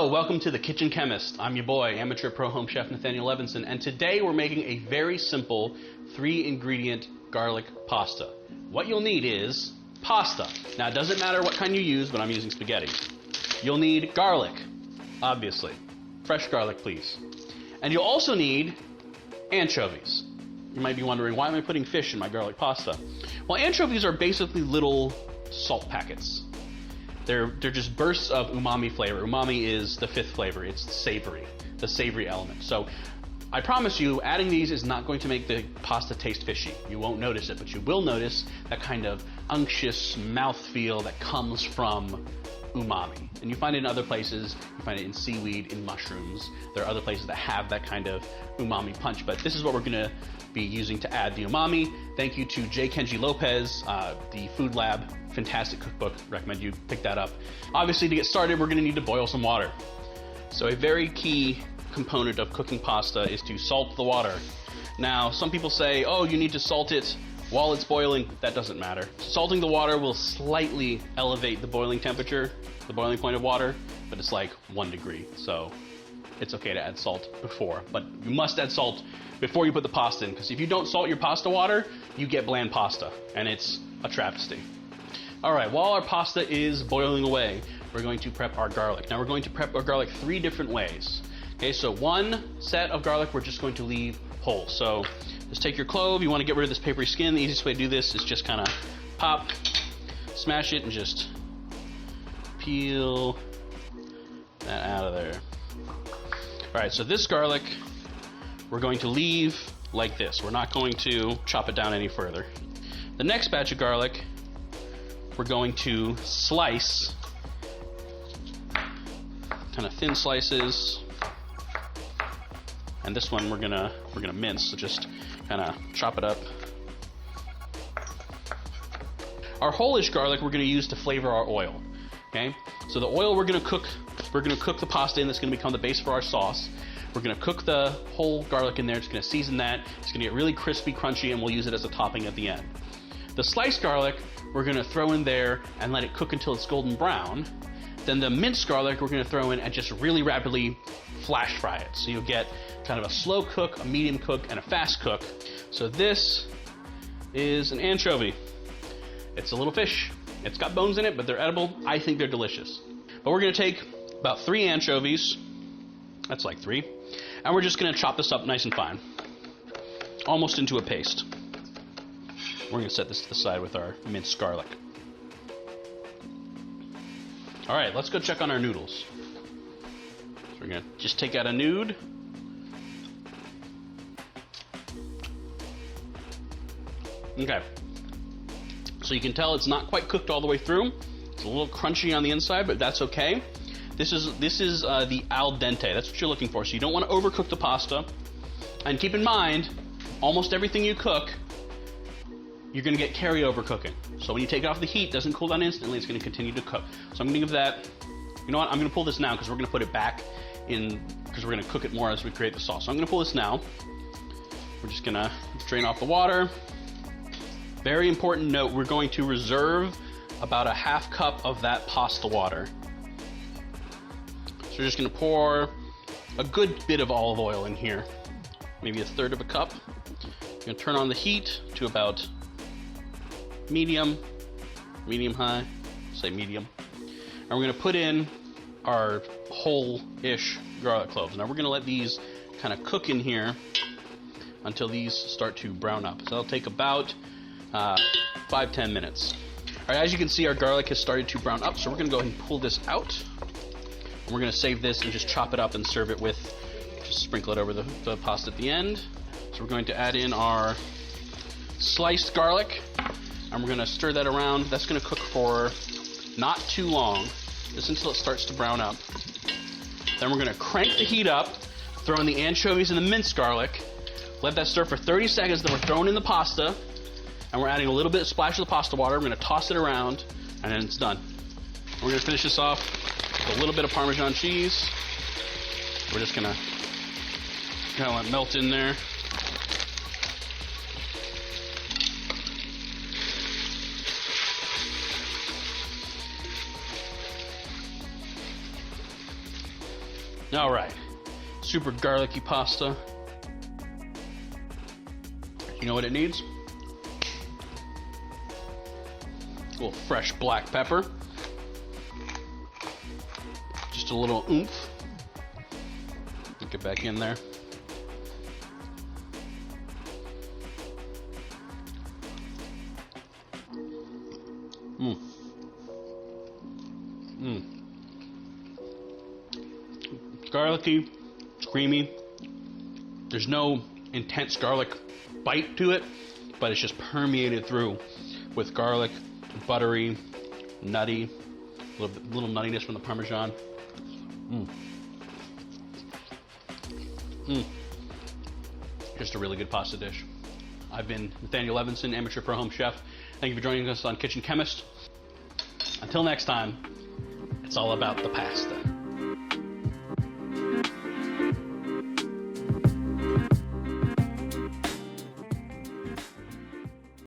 Hello, welcome to The Kitchen Chemist. I'm your boy, amateur pro home chef Nathaniel Levinson, and today we're making a very simple 3-ingredient garlic pasta. What you'll need is pasta. Now, it doesn't matter what kind you use, but I'm using spaghetti. You'll need garlic, obviously. Fresh garlic, please. And you'll also need anchovies. You might be wondering, why am I putting fish in my garlic pasta? Well, anchovies are basically little salt packets. They're just bursts of umami flavor. Umami is the 5th flavor. It's the savory element. So I promise you, adding these is not going to make the pasta taste fishy. You won't notice it, but you will notice that kind of unctuous mouthfeel that comes from umami. And you find it in other places. You find it in seaweed, in mushrooms. There are other places that have that kind of umami punch, but this is what we're gonna be using to add the umami. Thank you to J. Kenji Lopez, the Food Lab, fantastic cookbook. Recommend you pick that up. Obviously, to get started, we're gonna need to boil some water. So a very key component of cooking pasta is to salt the water. Now, some people say, oh, you need to salt it while it's boiling. That doesn't matter. Salting the water will slightly elevate the boiling temperature, the boiling point of water, but it's like 1 degree. So it's okay to add salt before, but you must add salt before you put the pasta in, because if you don't salt your pasta water, you get bland pasta, and it's a travesty. All right, while our pasta is boiling away, we're going to prep our garlic. Now, we're going to prep our garlic 3 different ways. Okay, so 1 set of garlic we're just going to leave whole. So just take your clove. You want to get rid of this papery skin. The easiest way to do this is just kind of pop, smash it, and just peel that out of there. All right, so this garlic we're going to leave like this. We're not going to chop it down any further. The next batch of garlic we're going to slice, kind of thin slices. And this one we're gonna mince, so just kind of chop it up. Our whole-ish garlic we're gonna use to flavor our oil. Okay, so the oil we're gonna cook the pasta in. That's gonna become the base for our sauce. We're gonna cook the whole garlic in there. It's gonna season that. It's gonna get really crispy, crunchy, and we'll use it as a topping at the end. The sliced garlic we're gonna throw in there and let it cook until it's golden brown. Then the minced garlic we're gonna throw in and just really rapidly flash fry it. So you'll get kind of a slow cook, a medium cook, and a fast cook. So this is an anchovy. It's a little fish. It's got bones in it, but they're edible. I think they're delicious. But we're gonna take about 3 anchovies. That's like 3. And we're just gonna chop this up nice and fine, almost into a paste. We're gonna set this to the side with our minced garlic. All right, let's go check on our noodles. So we're gonna just take out a nood. Okay. So you can tell it's not quite cooked all the way through. It's a little crunchy on the inside, but that's okay. This is the al dente. That's what you're looking for. So you don't want to overcook the pasta. And keep in mind, almost everything you cook, you're going to get carryover cooking. So when you take it off the heat, it doesn't cool down instantly. It's going to continue to cook. So I'm going to give that, you know what, I'm going to pull this now because we're going to put it back in, because we're going to cook it more as we create the sauce. So I'm going to pull this now. We're just going to drain off the water. Very important note, we're going to reserve about a ½ cup of that pasta water. So we're just going to pour a good bit of olive oil in here, maybe 1/3 of a cup. We're going to turn on the heat to about medium high, say medium. And we're going to put in our whole-ish garlic cloves. Now we're going to let these kind of cook in here until these start to brown up. So that'll take about 5-10 minutes. All right, as you can see, our garlic has started to brown up, so we're going to go ahead and pull this out. And we're going to save this and just chop it up and serve it with, just sprinkle it over the pasta at the end. So we're going to add in our sliced garlic, and we're going to stir that around. That's going to cook for not too long, just until it starts to brown up. Then we're going to crank the heat up, throw in the anchovies and the minced garlic, let that stir for 30 seconds, then we're throwing in the pasta, and we're adding a little bit of splash of the pasta water. We're going to toss it around, and then it's done. We're going to finish this off with a little bit of Parmesan cheese. We're just going to kind of let it melt in there. All right, super garlicky pasta. You know what it needs? A little fresh black pepper. Just a little oomph. Get back in there. Garlicky, it's creamy. There's no intense garlic bite to it, but it's just permeated through with garlic, buttery, nutty, little nuttiness from the Parmesan. Just a really good pasta dish. I've been Nathaniel Levinson, amateur pro home chef. Thank you for joining us on Kitchen Chemist. Until next time, it's all about the pasta.